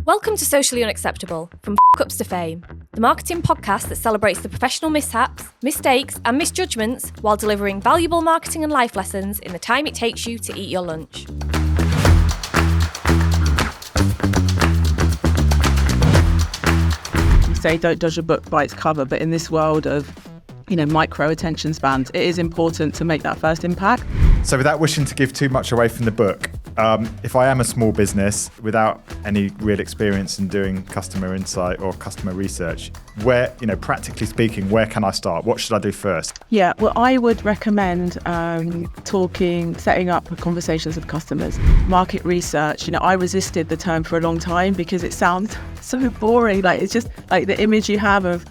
Welcome to Socially Unacceptable, from F***ups to Fame, the marketing podcast that celebrates the professional mishaps, mistakes and misjudgments while delivering valuable marketing and life lessons in the time it takes you to eat your lunch. You say don't judge a book by its cover, but in this world of micro attention spans, it is important to make that first impact. So without wishing to give too much away from the book, if I am a small business without any real experience in doing customer insight or customer research, where, practically speaking, where can I start? What should I do first? Yeah, well, I would recommend setting up conversations with customers. Market research, I resisted the term for a long time because it sounds so boring. It's just like the image you have of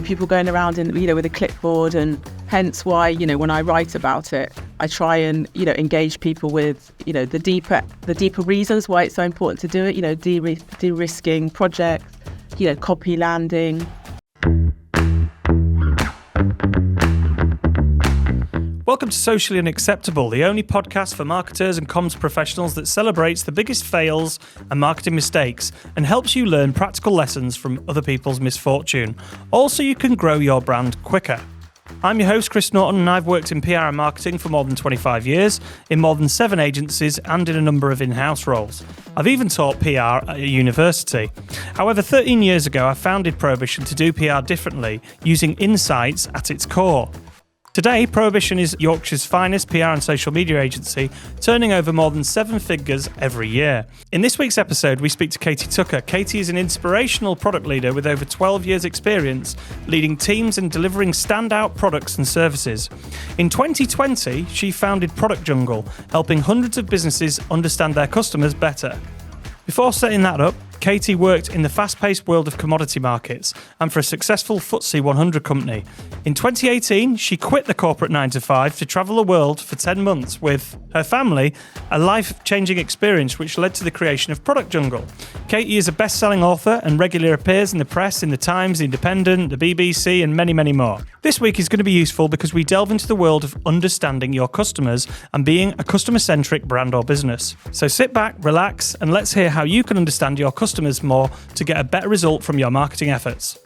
people going around with a clipboard, and hence why, when I write about it, I try and, engage people with, the deeper reasons why it's so important to do it, de-risking projects, copy landing. Welcome to Socially Unacceptable, the only podcast for marketers and comms professionals that celebrates the biggest fails and marketing mistakes and helps you learn practical lessons from other people's misfortune, all so you can grow your brand quicker. I'm your host, Chris Norton, and I've worked in PR and marketing for more than 25 years, in more than 7 agencies and in a number of in-house roles. I've even taught PR at a university. However, 13 years ago, I founded Prohibition to do PR differently, using insights at its core. Today, Prohibition is Yorkshire's finest PR and social media agency, turning over more than 7 figures every year. In this week's episode, we speak to Katie Tucker. Katie is an inspirational product leader with over 12 years' experience leading teams and delivering standout products and services. In 2020, she founded Product Jungle, helping hundreds of businesses understand their customers better. Before setting that up, Katie worked in the fast-paced world of commodity markets and for a successful FTSE 100 company. In 2018, she quit the corporate 9-to-5 to travel the world for 10 months with her family, a life-changing experience which led to the creation of Product Jungle. Katie is a best-selling author and regularly appears in the press, in the Times, the Independent, the BBC and many, many more. This week is going to be useful because we delve into the world of understanding your customers and being a customer-centric brand or business. So sit back, relax, and let's hear how you can understand your customers more to get a better result from your marketing efforts.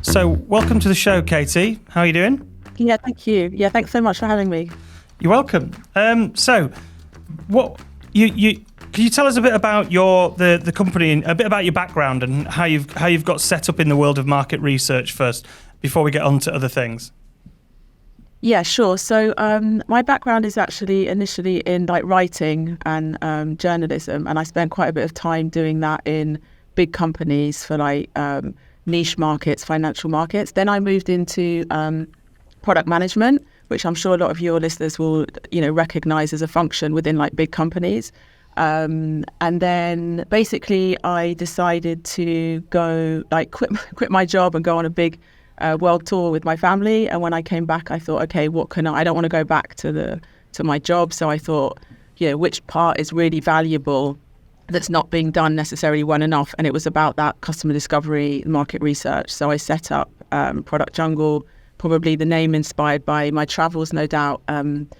So, welcome to the show, Katie. How are you doing? Yeah, thank you. Yeah, thanks so much for having me. You're welcome. So, what can you tell us a bit about the company and a bit about your background and how you've got set up in the world of market research first before we get on to other things? Yeah, sure. So my background is actually initially in writing and journalism, and I spent quite a bit of time doing that in big companies for niche markets, financial markets. Then I moved into product management, which I'm sure a lot of your listeners will recognize as a function within big companies. And then basically I decided to go quit my job and go on a big world tour with my family. And when I came back, I thought, okay, I don't want to go back to my job. So I thought, which part is really valuable that's not being done necessarily well enough. And it was about that customer discovery, market research. So I set up Product Jungle, probably the name inspired by my travels, no doubt. And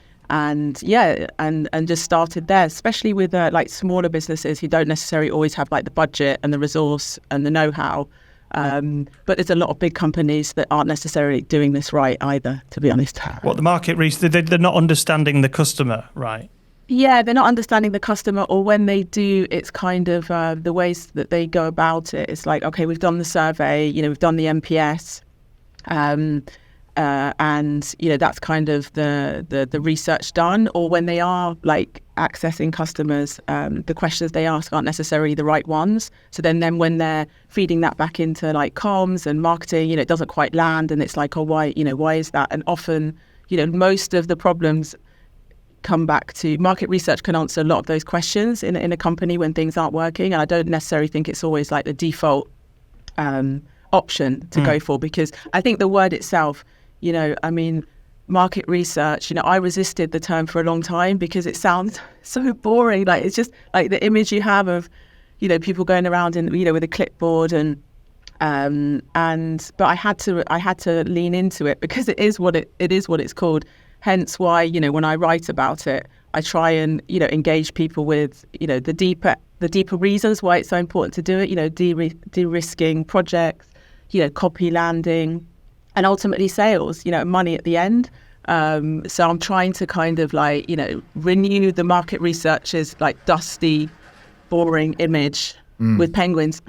just started there, especially with smaller businesses who don't necessarily always have the budget and the resource and the know-how. But there's a lot of big companies that aren't necessarily doing this right either, to be honest. What, the market research, they're not understanding the customer, right? Yeah, they're not understanding the customer, or when they do, it's kind of the ways that they go about it. It's okay, we've done the survey, we've done the NPS, and that's kind of the research done. Or when they are accessing customers, the questions they ask aren't necessarily the right ones. So then when they're feeding that back into comms and marketing, it doesn't quite land, and it's why is that? And often, most of the problems come back to market research can answer a lot of those questions in a company when things aren't working. And I don't necessarily think it's always the default option to go for, because I think the word itself, market research, I resisted the term for a long time because it sounds so boring. It's just the image you have of, people going around with a clipboard but I had to lean into it because it is what it's called. Hence why, when I write about it, I try and, engage people with, the deeper reasons why it's so important to do it, de-risking projects, copy landing, and ultimately sales, money at the end. So I'm trying to kind of renew the market research's dusty, boring image with penguins.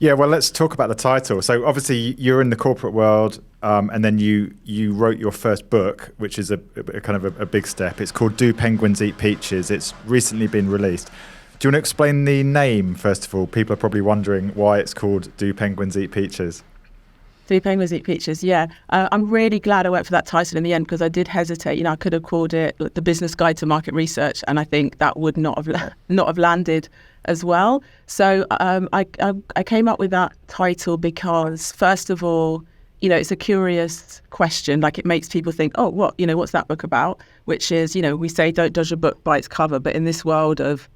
Yeah, well, let's talk about the title. So obviously you're in the corporate world, and then you wrote your first book, which is a kind of a big step. It's called Do Penguins Eat Peaches? It's recently been released. Do you want to explain the name, first of all? People are probably wondering why it's called Do Penguins Eat Peaches? Do Penguins Eat Peaches? Yeah. I'm really glad I went for that title in the end, because I did hesitate. I could have called it The Business Guide to Market Research, and I think that would not have landed as well. So I came up with that title because, first of all, it's a curious question. It makes people think, oh, what's that book about? Which is, we say don't judge a book by its cover, but in this world of,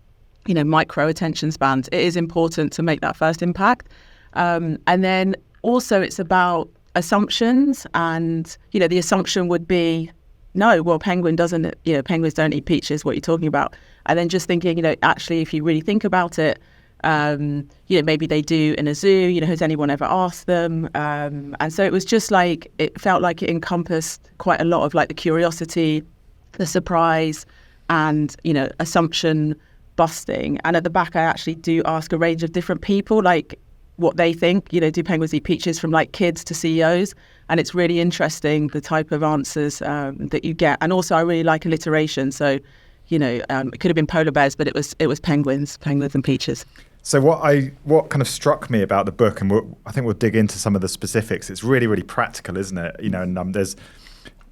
micro attention spans, it is important to make that first impact. And then also it's about assumptions, and, the assumption would be, no, well, penguins don't eat peaches, what are you talking about? And then just thinking, actually, if you really think about it, maybe they do in a zoo, has anyone ever asked them? And so it was just it felt like it encompassed quite a lot of the curiosity, the surprise, and, assumption busting. And at the back, I actually do ask a range of different people, what they think, do penguins eat peaches, from kids to CEOs. And it's really interesting, the type of answers that you get. And also I really like alliteration. So, it could have been polar bears, but it was penguins and peaches. So what kind of struck me about the book, and I think we'll dig into some of the specifics, it's really, really practical, isn't it? And there's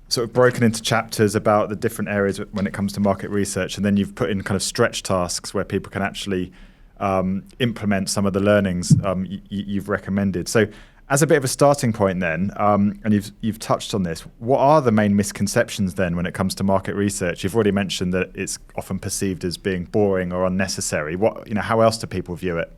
sort of broken into chapters about the different areas when it comes to market research. And then you've put in kind of stretch tasks where people can actually implement some of the learnings you've recommended. So as a bit of a starting point then, and you've touched on this, what are the main misconceptions then when it comes to market research? You've already mentioned that it's often perceived as being boring or unnecessary. How else do people view it?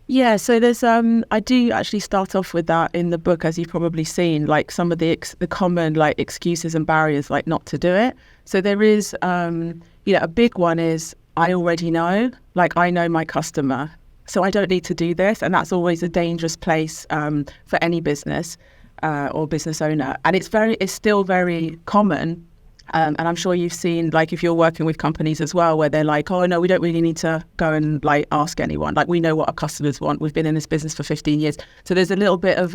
Yeah, so there's I do actually start off with that in the book, as you've probably seen, some of the common excuses and barriers not to do it. So there is a big one is, I already know, I know my customer, so I don't need to do this. And that's always a dangerous place for any business or business owner. And it's still very common. And I'm sure you've seen, if you're working with companies as well, where they're oh, no, we don't really need to go and ask anyone. We know what our customers want. We've been in this business for 15 years. So there's a little bit of,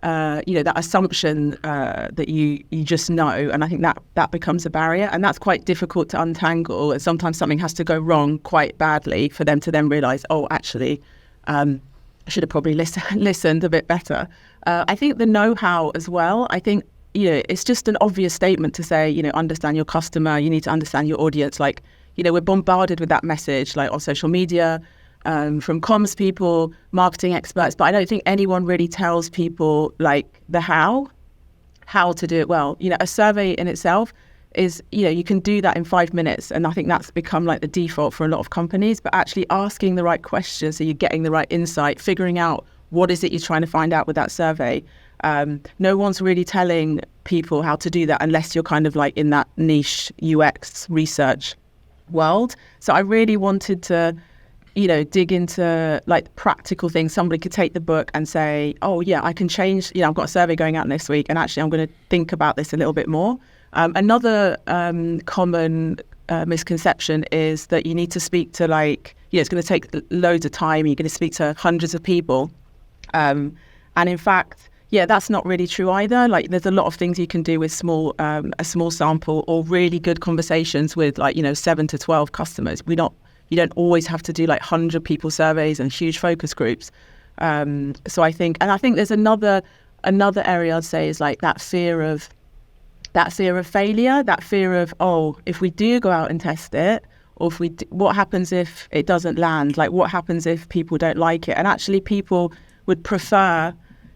that assumption that you just know. And I think that becomes a barrier. And that's quite difficult to untangle. And sometimes something has to go wrong quite badly for them to then realize, oh, actually, I should have probably listened a bit better. I think the know-how as well, I think, it's just an obvious statement to say, understand your customer, you need to understand your audience. We're bombarded with that message, on social media, from comms people, marketing experts, but I don't think anyone really tells people the how to do it well. A survey in itself is, you can do that in 5 minutes. And I think that's become the default for a lot of companies, but actually asking the right questions so you're getting the right insight, figuring out what is it you're trying to find out with that survey. No one's really telling people how to do that unless you're kind of in that niche UX research world. So I really wanted to, dig into practical things. Somebody could take the book and say, oh yeah, I can change, I've got a survey going out next week and actually I'm going to think about this a little bit more. Another common misconception is that you need to speak to it's going to take loads of time. You're going to speak to hundreds of people. And in fact, yeah, that's not really true either. There's a lot of things you can do with a small sample or really good conversations with 7 to 12 customers. You don't always have to do 100 people surveys and huge focus groups. So I think there's another area I'd say is that fear of failure, that fear of, oh, if we do go out and test it, or what happens if it doesn't land? What happens if people don't like it? And actually people would prefer,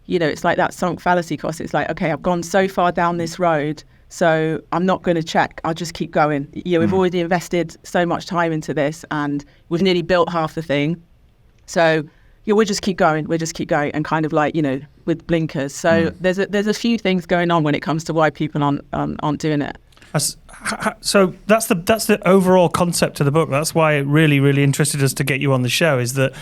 it's that sunk fallacy cost. It's okay, I've gone so far down this road, so I'm not going to check. I'll just keep going. We've already invested so much time into this and we've nearly built half the thing. So we'll just keep going. And kind of with blinkers. So there's a few things going on when it comes to why people aren't doing it. So that's the overall concept of the book. That's why it really, really interested us to get you on the show, is that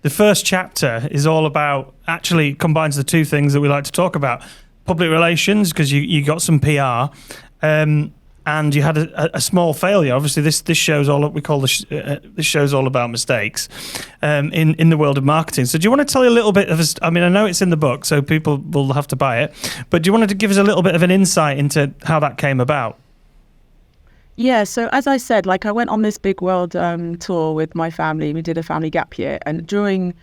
the first chapter is all about, actually combines the two things that we like to talk about: public relations, because you got some PR, and you had a small failure. Obviously, this shows all we call this show's all about mistakes in the world of marketing. So, do you want to tell a little bit of? I mean, I know it's in the book, so people will have to buy it. But do you want to give us a little bit of an insight into how that came about? Yeah, so as I said, like I went on this big world tour with my family. We did a family gap year, and during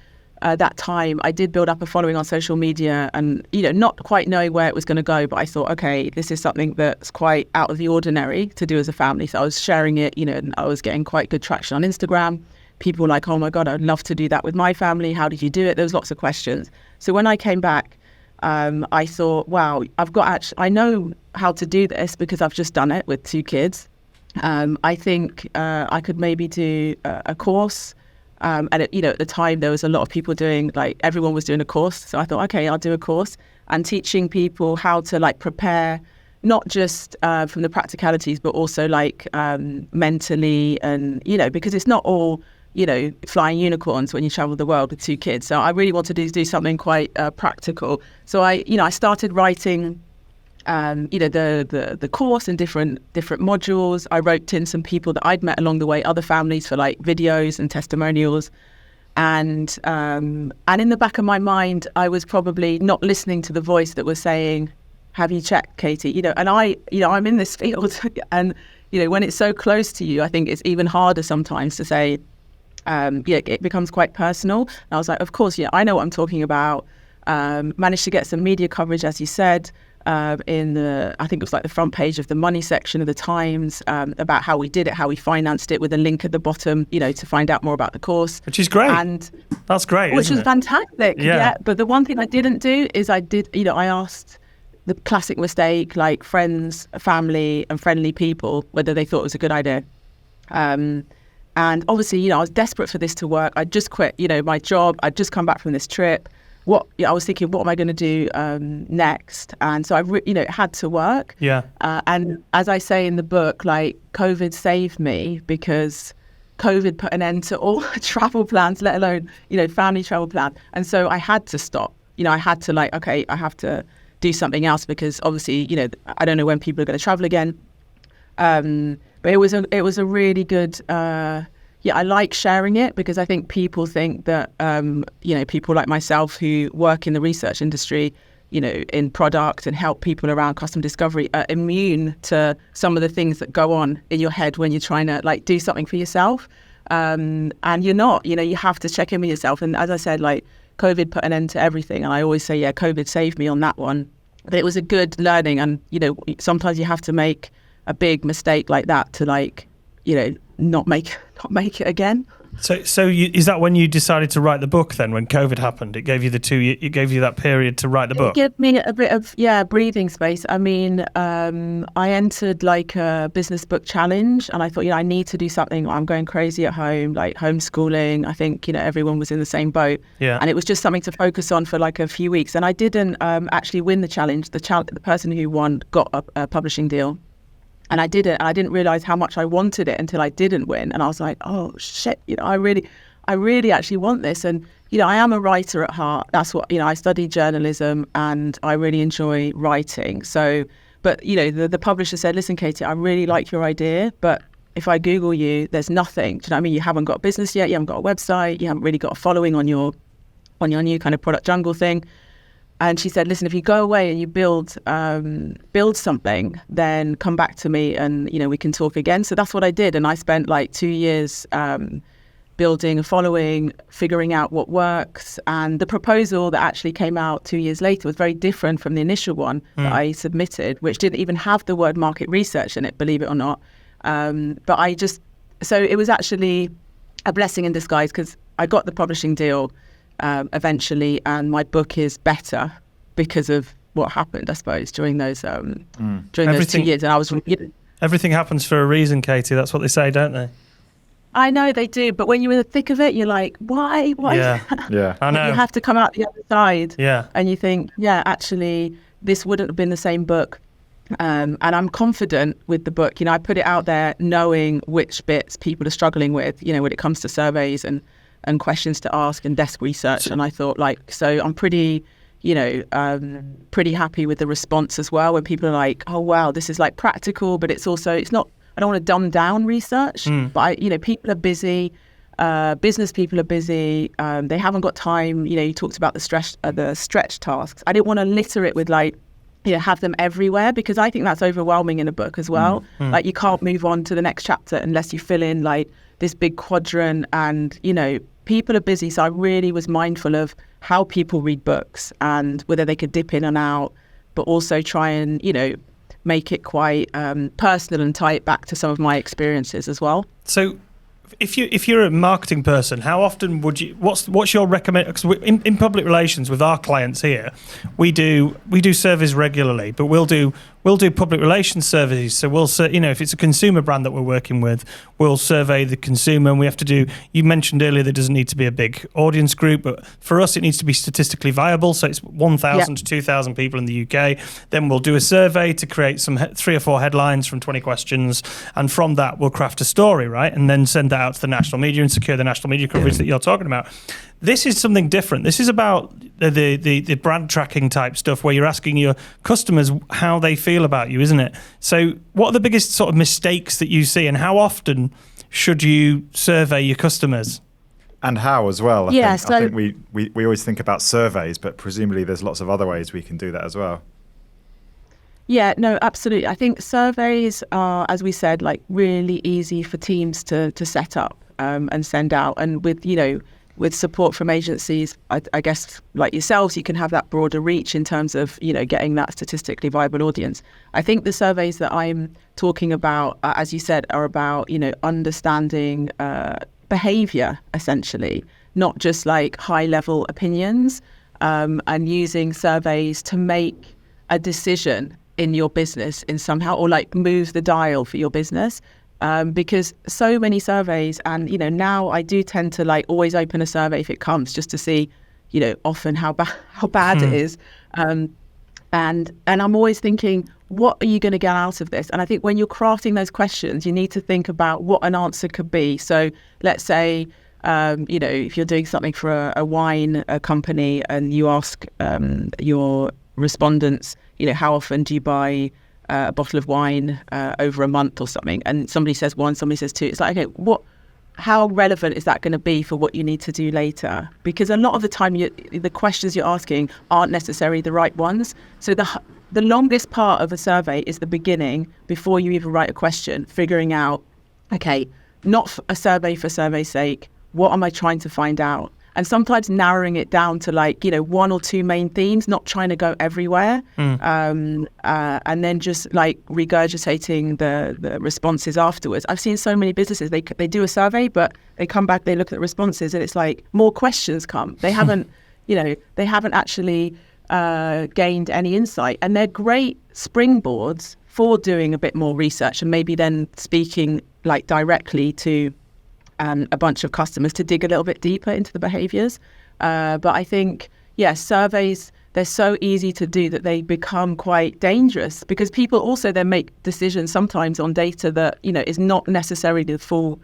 that time, I did build up a following on social media, and not quite knowing where it was going to go. But I thought, okay, this is something that's quite out of the ordinary to do as a family. So I was sharing it, and I was getting quite good traction on Instagram. People were like, oh my God, I'd love to do that with my family. How did you do it? There was lots of questions. So when I came back, I thought, wow, I know how to do this because I've just done it with 2 kids. I think I could maybe do a course. And at the time there was a lot of people doing, like everyone was doing a course. So I thought, okay, I'll do a course and teaching people how to like prepare, not just from the practicalities, but also like mentally, and, because it's not all, flying unicorns when you travel the world with 2 kids. So I really wanted to do something quite practical. So I started writing the course in different modules. I roped in some people that I'd met along the way, other families, for like videos and testimonials. And in the back of my mind, I was probably not listening to the voice that was saying, have you checked, Katie? And I'm in this field, and, when it's so close to you, I think it's even harder sometimes to say, it becomes quite personal. And I was like, of course, I know what I'm talking about. Managed to get some media coverage, as you said, I think it was like the front page of the money section of the Times, about how we did it, how we financed it, with a link at the bottom, to find out more about the course. Which is great. And that's great, which was fantastic. Yeah. But the one thing I didn't do is I asked the classic mistake, like friends, family and friendly people, whether they thought it was a good idea. And obviously, I was desperate for this to work. I'd just quit, my job. I'd just come back from this trip. I was thinking, what am I going to do next? And so it had to work. Yeah. And as I say in the book, like COVID saved me, because COVID put an end to all travel plans, let alone, family travel plan. And so I had to stop. I had to I have to do something else, because obviously, I don't know when people are going to travel again. But it was a really good. I like sharing it, because I think people think that, people like myself who work in the research industry, in product and help people around customer discovery, are immune to some of the things that go on in your head when you're trying to do something for yourself. And you're not, you have to check in with yourself. And as I said, COVID put an end to everything. And I always say, COVID saved me on that one. But it was a good learning. And, sometimes you have to make a big mistake like that to not make it again. So is that when you decided to write the book then, when COVID happened? It gave you it gave you that period to write the book? It gave me a bit of, breathing space. I mean, I entered a business book challenge, and I thought, I need to do something. I'm going crazy at home, homeschooling. I think, everyone was in the same boat. Yeah. And it was just something to focus on for a few weeks. And I didn't actually win the challenge. The person who won got a publishing deal. And I did it, and I didn't realize how much I wanted it until I didn't win. And I was like, oh shit, I really actually want this. And, I am a writer at heart. That's what, I studied journalism, and I really enjoy writing. So, but, the publisher said, listen, Katie, I really like your idea, but if I Google you, there's nothing. Do you know what I mean? You haven't got a business yet. You haven't got a website. You haven't really got a following on your new kind of product jungle thing. And she said, listen, if you go away and you build something, then come back to me and, we can talk again. So that's what I did. And I spent 2 years building a following, figuring out what works. And the proposal that actually came out 2 years later was very different from the initial one that I submitted, which didn't even have the word market research in it, believe it or not. So it was actually a blessing in disguise, because I got the publishing deal eventually, and my book is better because of what happened, I suppose, during those 2 years. And I was, everything happens for a reason, Katie. That's what they say, don't they? I know they do, but when you're in the thick of it, you're like, why? Yeah, I know. You have to come out the other side. Yeah, and you think, actually, this wouldn't have been the same book And I'm confident with the book. I put it out there knowing which bits people are struggling with, when it comes to surveys and questions to ask and desk research. And I thought so I'm pretty, pretty happy with the response as well, when people are like, oh, wow, this is practical, but it's not, I don't want to dumb down research, but people are busy. Business people are busy. They haven't got time. You talked about the stretch tasks. I didn't want to litter it with have them everywhere, because I think that's overwhelming in a book as well. You can't move on to the next chapter unless you fill in this big quadrant, and people are busy. So I really was mindful of how people read books and whether they could dip in and out, but also try and make it quite personal and tie it back to some of my experiences as well. So if you're a marketing person, how often would you? What's your recommend? Because in public relations with our clients here, we do surveys regularly, but we'll do public relations surveys. So we'll if it's a consumer brand that we're working with, we'll survey the consumer, and we have to do. You mentioned earlier that it doesn't need to be a big audience group, but for us it needs to be statistically viable. So it's 1,000 to 2,000 people in the UK. Then we'll do a survey to create some 3 or 4 headlines from 20 questions, and from that we'll craft a story, right, and then send that out to the national media and secure the national media coverage that you're talking about. This is something different. This is about the brand tracking type stuff, where you're asking your customers how they feel about you, isn't it? So what are the biggest sort of mistakes that you see, and how often should you survey your customers? And how as well? I think we always think about surveys, but presumably there's lots of other ways we can do that as well. Yeah, no, absolutely. I think surveys are, as we said, really easy for teams to set up and send out. And with support from agencies, I guess like yourselves, you can have that broader reach in terms of, getting that statistically viable audience. I think the surveys that I'm talking about, as you said, are about, understanding behavior, essentially, not just high level opinions, and using surveys to make a decision in your business in somehow, or move the dial for your business. Because so many surveys, and now I do tend to always open a survey if it comes, just to see often how bad it is, and I'm always thinking, what are you going to get out of this? And I think when you're crafting those questions, you need to think about what an answer could be. So let's say if you're doing something for a wine company, and you ask your respondents, how often do you buy a bottle of wine over a month or something, and somebody says 1, somebody says 2. It's okay, how relevant is that going to be for what you need to do later? Because a lot of the time, the questions you're asking aren't necessarily the right ones. So the longest part of a survey is the beginning, before you even write a question, figuring out, okay, not a survey for survey's sake, what am I trying to find out? And sometimes narrowing it down to 1 or 2 main themes, not trying to go everywhere. And then just regurgitating the responses afterwards. I've seen so many businesses, they do a survey, but they come back, they look at the responses, and it's more questions come. They haven't, they haven't actually gained any insight. And they're great springboards for doing a bit more research, and maybe then speaking directly to a bunch of customers to dig a little bit deeper into the behaviors. But I think, surveys, they're so easy to do that they become quite dangerous, because people also then make decisions sometimes on data that, is not necessarily the full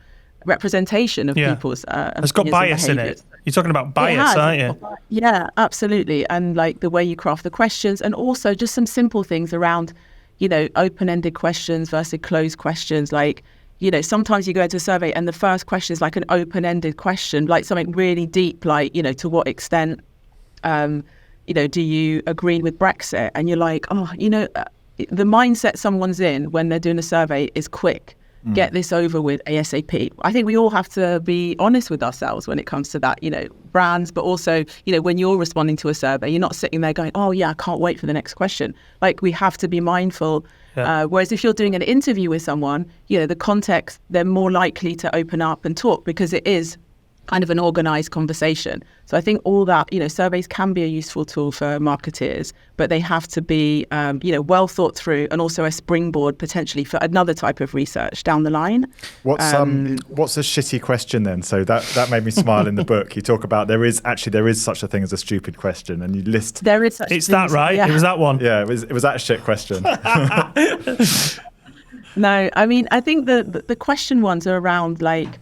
representation of people's it's got bias in it. You're talking about bias, aren't you? Yeah, absolutely. And the way you craft the questions, and also just some simple things around, open-ended questions versus closed questions. Sometimes you go into a survey and the first question is an open-ended question, something really deep, to what extent, do you agree with Brexit? And you're the mindset someone's in when they're doing a survey is quick. Get this over with ASAP. I think we all have to be honest with ourselves when it comes to that, brands, but also, when you're responding to a survey, you're not sitting there going, oh yeah, I can't wait for the next question. We have to be mindful. Yeah. Whereas if you're doing an interview with someone, the context, they're more likely to open up and talk, because it is kind of an organized conversation. So I think all that, surveys can be a useful tool for marketeers, but they have to be, well thought through, and also a springboard potentially for another type of research down the line. What's a shitty question then? So that made me smile in the book. You talk about there is such a thing as a stupid question, and you list. There is such. It's that, right? Yeah. It was that one. Yeah, it was that shit question. No, I mean, I think the question ones are around like.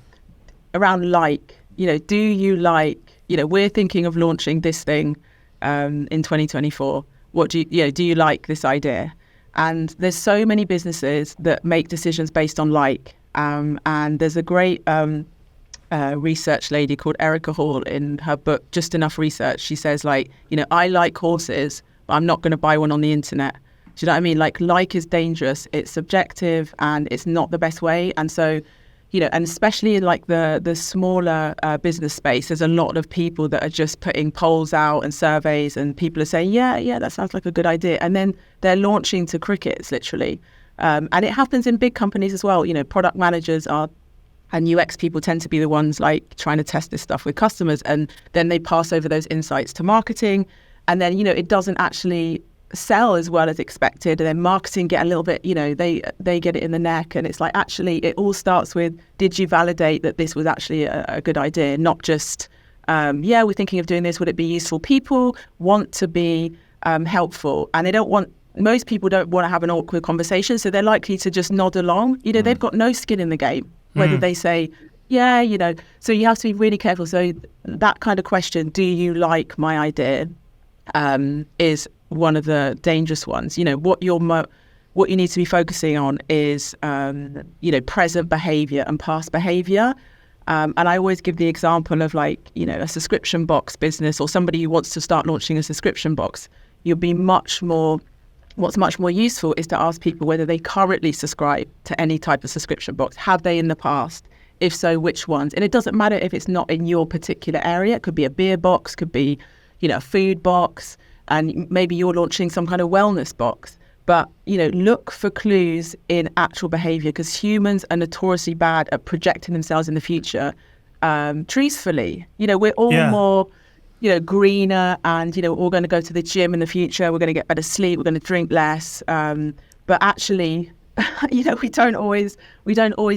Do you like, we're thinking of launching this thing in 2024. What do you like this idea? And there's so many businesses that make decisions based on and there's a great research lady called Erica Hall in her book, Just Enough Research. She says I like horses, but I'm not going to buy one on the internet. Do you know what I mean? Like is dangerous. It's subjective and it's not the best way. And so, and especially in the smaller business space, there's a lot of people that are just putting polls out and surveys, and people are saying, yeah, that sounds like a good idea. And then they're launching to crickets, literally. And it happens in big companies as well. Product managers and UX people tend to be the ones trying to test this stuff with customers. And then they pass over those insights to marketing. And then, it doesn't actually sell as well as expected, and then marketing get a little bit, they get it in the neck, and it's actually it all starts with, did you validate that this was actually a good idea, not just we're thinking of doing this, would it be useful? People want to be helpful, and most people don't want to have an awkward conversation, so they're likely to just nod along. They've got no skin in the game, whether they say so you have to be really careful. So that kind of question, do you like my idea, is one of the dangerous ones. What you need to be focusing on is present behavior and past behavior. And I always give the example of a subscription box business, or somebody who wants to start launching a subscription box. What's much more useful is to ask people whether they currently subscribe to any type of subscription box. Have they in the past? If so, which ones? And it doesn't matter if it's not in your particular area. It could be a beer box, could be a food box, and maybe you're launching some kind of wellness box. But, look for clues in actual behavior, because humans are notoriously bad at projecting themselves in the future truthfully. We're all more, greener, and, we're all going to go to the gym in the future. We're going to get better sleep. We're going to drink less. But actually, we don't always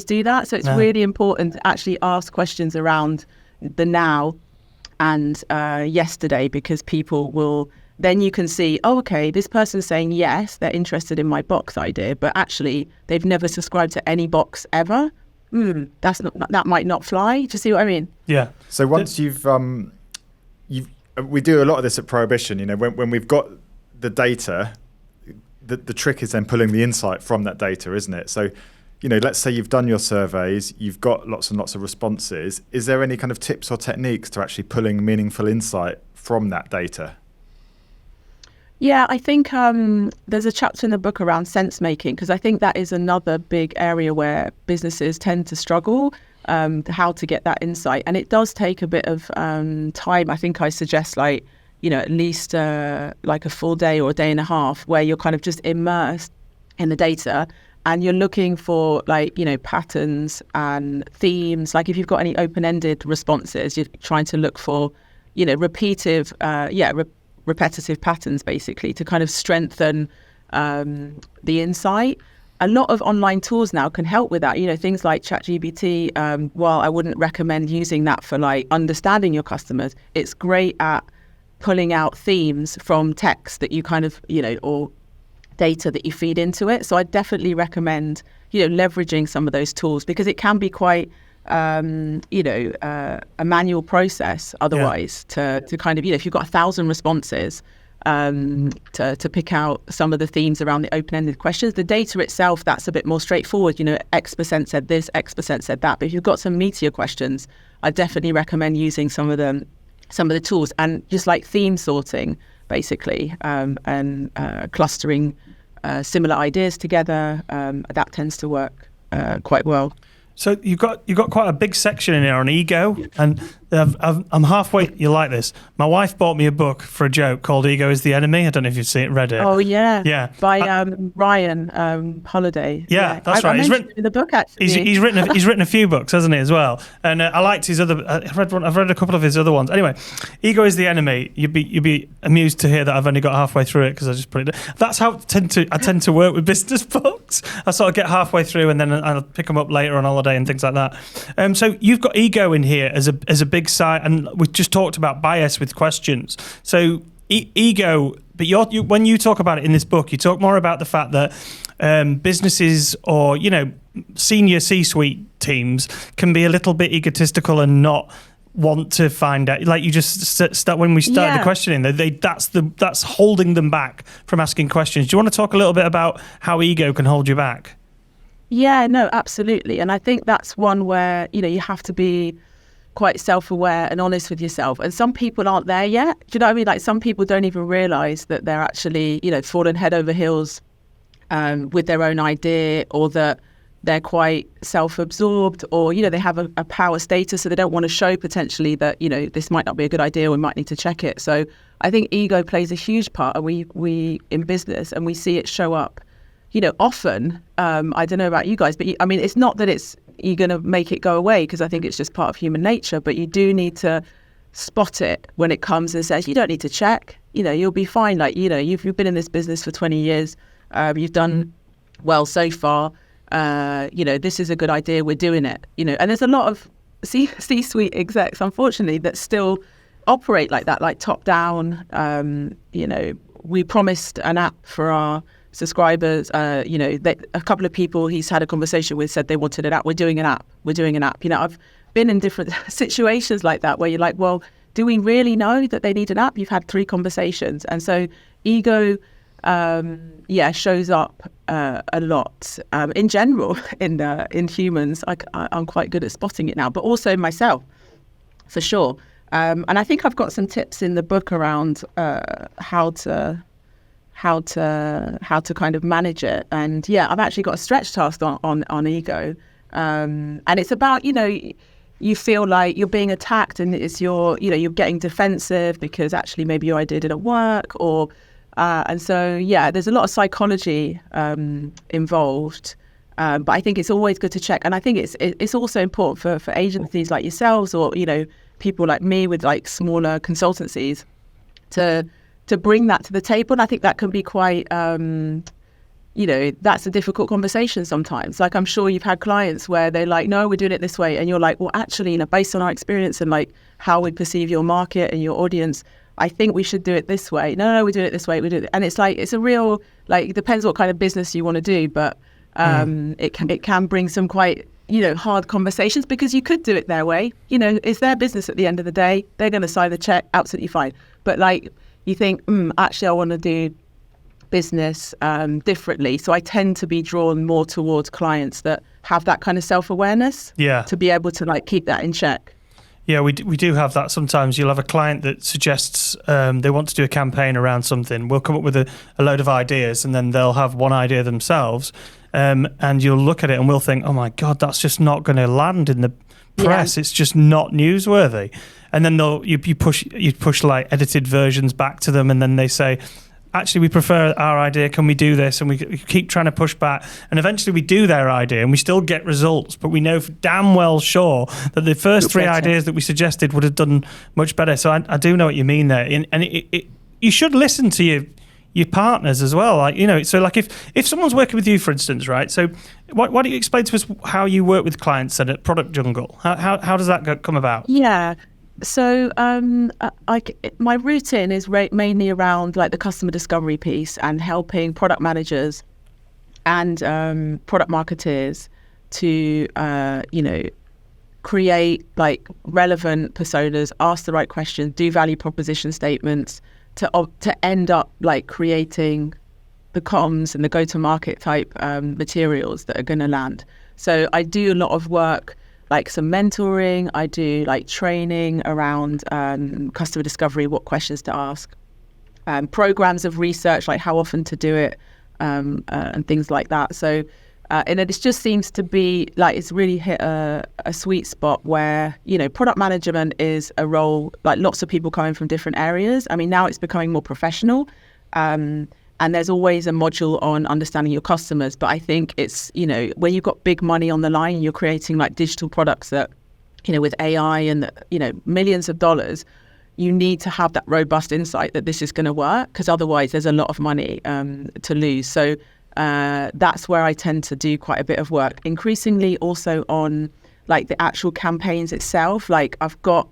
do that. So it's really important to actually ask questions around the now and yesterday, because people will. Then you can see, okay, this person's saying yes, they're interested in my box idea, but actually they've never subscribed to any box ever. That might not fly. Do you see what I mean? Yeah. So once we do a lot of this at Prohibition. When we've got the data, the trick is then pulling the insight from that data, isn't it? So, let's say you've done your surveys, you've got lots and lots of responses. Is there any kind of tips or techniques to actually pulling meaningful insight from that data? Yeah, I think there's a chapter in the book around sense making, because I think that is another big area where businesses tend to struggle, how to get that insight. And it does take a bit of time. I think I suggest at least a full day or a day and a half, where you're kind of just immersed in the data and you're looking for patterns and themes. If you've got any open-ended responses, you're trying to look for, repetitive patterns, basically, to kind of strengthen the insight. A lot of online tools now can help with that. Things like ChatGPT, while I wouldn't recommend using that for understanding your customers, it's great at pulling out themes from text that you kind of, or data that you feed into it. So I definitely recommend, leveraging some of those tools, because it can be quite a manual process otherwise to kind of, if you've got 1,000 responses, to pick out some of the themes around the open-ended questions. The data itself, that's a bit more straightforward. X% said this, X% said that. But if you've got some meatier questions, I definitely recommend using some of the tools, and just theme sorting, basically, and clustering similar ideas together. That tends to work quite well. So you've got quite a big section in here on ego, and I'm halfway. You like this? My wife bought me a book for a joke called "Ego is the Enemy." I don't know if you've read it. Oh yeah, yeah, by Ryan Holiday. Yeah, that's right. He's written in the book actually. He's written a few books, hasn't he, as well? And I liked his other. I've read a couple of his other ones. Anyway, "Ego is the Enemy." You'd be amused to hear that I've only got halfway through it because I just put it. That's how I tend to work with business books. I sort of get halfway through and then I'll pick them up later on holiday and things like that. So you've got ego in here as a big side, and we've just talked about bias with questions. So ego, but when you talk about it in this book, you talk more about the fact that businesses or senior C-suite teams can be a little bit egotistical and not want to find out. Like you just start when we started the questioning, that's holding them back from asking questions. Do you want to talk a little bit about how ego can hold you back? Yeah, no, absolutely. And I think that's one where, you have to be quite self-aware and honest with yourself. And some people aren't there yet. Do you know what I mean? Like some people don't even realize that they're actually, falling head over heels with their own idea, or that they're quite self-absorbed, or, they have a power status, so they don't want to show potentially that, this might not be a good idea, we might need to check it. So I think ego plays a huge part, and we in business, and we see it show up often. I don't know about you guys, but it's not that you're going to make it go away, because I think it's just part of human nature, but you do need to spot it when it comes and says, you don't need to check, you'll be fine. Like, you've been in this business for 20 years. You've done well so far. This is a good idea. We're doing it, and there's a lot of C-suite execs, unfortunately, that still operate like that, like top down. We promised an app for our subscribers. A couple of people he's had a conversation with said they wanted an app. We're doing an app. I've been in different situations like that where you're like, well, do we really know that they need an app? You've had 3 conversations. And so ego, shows up a lot in general in humans. I'm quite good at spotting it now, but also myself, for sure. And I think I've got some tips in the book around how to kind of manage it. And I've actually got a stretch task on ego, and it's about you feel like you're being attacked, and it's you're getting defensive because actually maybe your idea didn't work, or and so there's a lot of psychology involved, but I think it's always good to check. And I think it's also important for agencies like yourselves, or people like me with like smaller consultancies, to bring that to the table. And I think that can be quite that's a difficult conversation sometimes. Like I'm sure you've had clients where they're like, no, we're doing it this way, and you're like, well, actually, based on our experience and like how we perceive your market and your audience, I think we should do it this way. No, we're doing it this way. We do it. And it's like, it's a real, like, it depends what kind of business you want to do, but it can bring some quite, hard conversations, because you could do it their way. It's their business at the end of the day. They're going to sign the check, absolutely fine. But like, you think, actually, I want to do business differently. So I tend to be drawn more towards clients that have that kind of self-awareness to be able to like keep that in check. Yeah, we do have that sometimes. You'll have a client that suggests they want to do a campaign around something. We'll come up with a load of ideas, and then they'll have one idea themselves. And you'll look at it and we'll think, oh my God, that's just not going to land in the press. Yeah. It's just not newsworthy. And then you push like edited versions back to them, and then they say, actually, we prefer our idea. Can we do this? And we keep trying to push back. And eventually we do their idea and we still get results, but we know damn well sure that the first 3 ideas that we suggested would have done much better. So I do know what you mean there. And you should listen to your partners as well. Like, so like if someone's working with you, for instance, right? So why don't you explain to us how you work with clients at Product Jungle? How does that come about? Yeah. So my routine is mainly around like the customer discovery piece and helping product managers and product marketers to create like relevant personas, ask the right questions, do value proposition statements to end up like creating the comms and the go-to-market type materials that are going to land. So I do a lot of work, like some mentoring. I do like training around customer discovery, what questions to ask, programs of research, like how often to do it, and things like that. So And it just seems to be like it's really hit a sweet spot where, product management is a role, like lots of people coming from different areas. I mean, now it's becoming more professional. And there's always a module on understanding your customers. But I think it's, when you've got big money on the line and you're creating like digital products that, with AI and, millions of dollars, you need to have that robust insight that this is going to work, because otherwise there's a lot of money to lose. So that's where I tend to do quite a bit of work. Increasingly also on like the actual campaigns itself. Like I've got,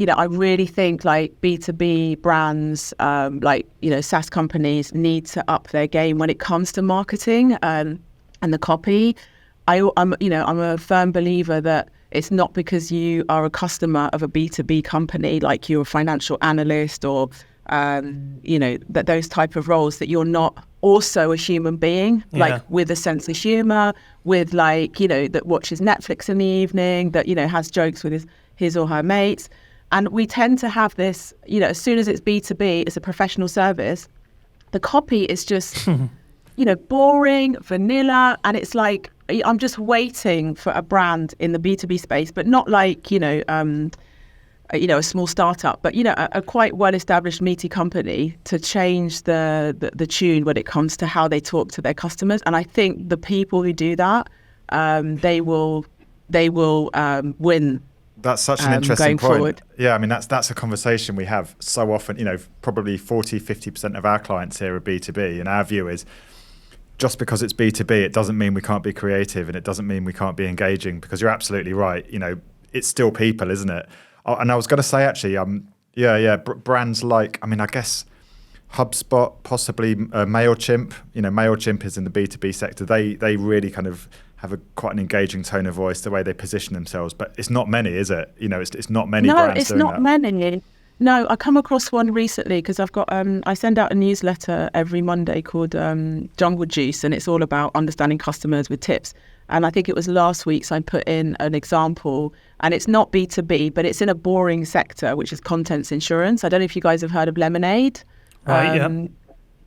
I really think like B2B brands, SaaS companies need to up their game when it comes to marketing and the copy. I'm a firm believer that it's not because you are a customer of a B2B company, like you're a financial analyst or, that those type of roles, that you're not also a human being, like with a sense of humor, with like, that watches Netflix in the evening, that, has jokes with his or her mates. And we tend to have this, as soon as it's B2B, it's a professional service, the copy is just, boring, vanilla. And it's like, I'm just waiting for a brand in the B2B space, but not like, a small startup, but, a quite well-established meaty company to change the tune when it comes to how they talk to their customers. And I think the people who do that, they will win. That's such an interesting point. Forward. Yeah, I mean, that's a conversation we have so often. Probably 40-50% of our clients here are B2B, and our view is just because it's B2B, it doesn't mean we can't be creative, and it doesn't mean we can't be engaging, because you're absolutely right. It's still people, isn't it? Oh, and I was going to say, actually, brands like, I guess HubSpot, possibly MailChimp. MailChimp is in the B2B sector. They really kind of have quite an engaging tone of voice, the way they position themselves. But it's not many, is it? It's not many brands doing that. No, it's not many. No, I come across one recently because I've got, I send out a newsletter every Monday called Jungle Juice, and it's all about understanding customers with tips. And I think it was last week's I put in an example, and it's not B2B, but it's in a boring sector, which is contents insurance. I don't know if you guys have heard of Lemonade. Right, yeah.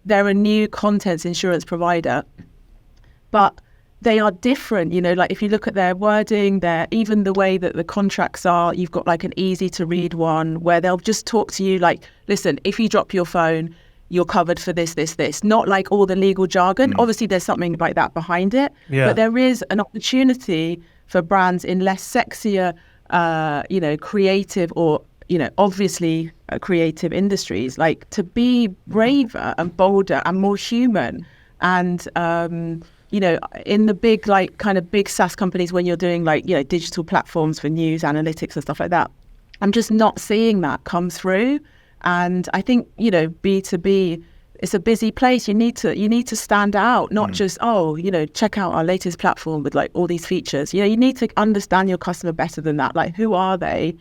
They're a new contents insurance provider, but they are different. Like if you look at their wording, even the way that the contracts are, you've got like an easy to read one where they'll just talk to you like, listen, if you drop your phone, you're covered for this, not like all the legal jargon. Obviously there's something like that behind it, but there is an opportunity for brands in less sexier, creative or, obviously creative industries, like to be braver and bolder and more human. And, in the big, like kind of big SaaS companies, when you're doing like, digital platforms for news, analytics and stuff like that, I'm just not seeing that come through. And I think, B2B, it's a busy place. You need to stand out, not just, check out our latest platform with like all these features. You need to understand your customer better than that. Like, who are they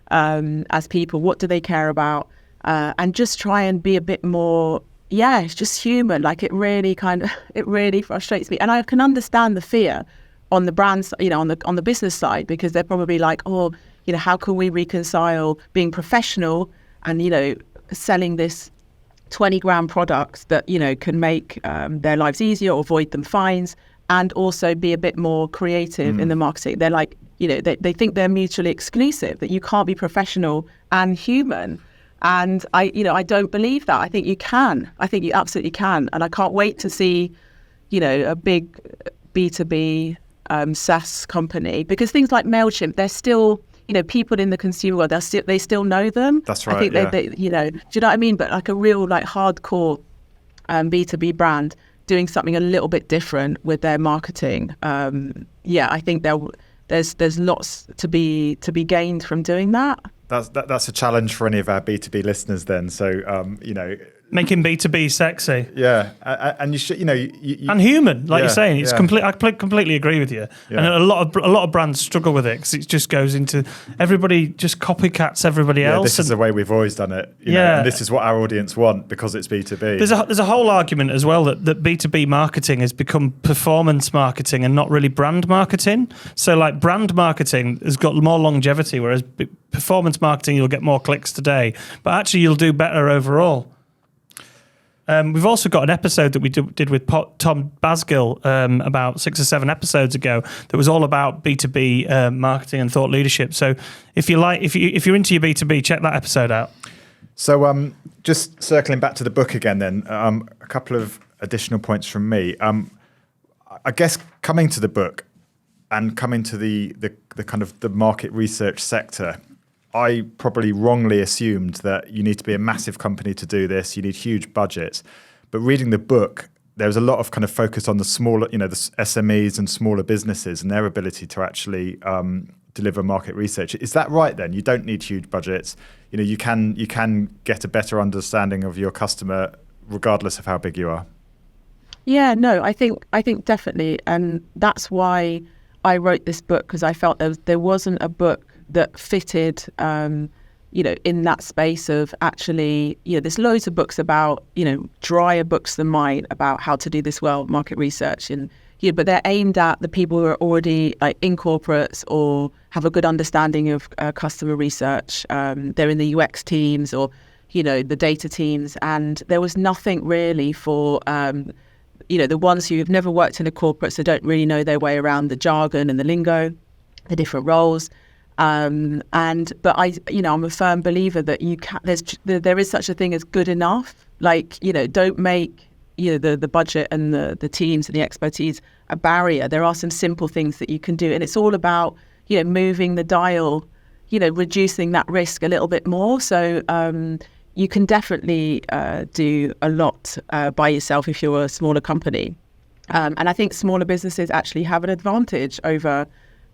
as people? What do they care about? And just try and be a bit more, it's just human. Like it really frustrates me. And I can understand the fear on the brands, on the business side, because they're probably like, how can we reconcile being professional and, selling this 20 grand products that, can make their lives easier or avoid them fines, and also be a bit more creative in the marketing. They're like, they think they're mutually exclusive, that you can't be professional and human. And I don't believe that. I think you can. I think you absolutely can. And I can't wait to see, a big B2B SaaS company, because things like MailChimp, they're still, people in the consumer world, they still know them. That's right. I think they do you know what I mean? But like a real like hardcore B2B brand doing something a little bit different with their marketing. I think there's lots to be gained from doing that. That's a challenge for any of our B2B listeners then. So, making B2B sexy. Yeah. And you should, and human, like you're saying, it's I completely agree with you. Yeah. And a lot of brands struggle with it because it just goes into everybody just copycats everybody else. This is the way we've always done it. And this is what our audience want because it's B2B. There's a whole argument as well that B2B marketing has become performance marketing and not really brand marketing. So like brand marketing has got more longevity, whereas performance marketing, you'll get more clicks today, but actually you'll do better overall. We've also got an episode that we did with Tom Basgill about 6 or 7 episodes ago that was all about B2B marketing and thought leadership. So if you're into your B2B, check that episode out. So just circling back to the book again then, a couple of additional points from me. I guess coming to the book and coming to the kind of the market research sector, I probably wrongly assumed that you need to be a massive company to do this. You need huge budgets. But reading the book, there was a lot of kind of focus on the smaller, the SMEs and smaller businesses and their ability to actually deliver market research. Is that right then? You don't need huge budgets. You can get a better understanding of your customer regardless of how big you are. Yeah, no, I think definitely. And that's why I wrote this book, because I felt there wasn't a book that fitted, in that space of actually, there's loads of books about, drier books than mine about how to do this well, market research. And, but they're aimed at the people who are already like in corporates or have a good understanding of customer research. They're in the UX teams or, the data teams. And there was nothing really for, the ones who have never worked in a corporate, so don't really know their way around the jargon and the lingo, the different roles. But I'm a firm believer that there is such a thing as good enough. Like, don't make the budget and the teams and the expertise a barrier. There are some simple things that you can do, and it's all about moving the dial, reducing that risk a little bit more. So you can definitely do a lot by yourself if you're a smaller company, and I think smaller businesses actually have an advantage over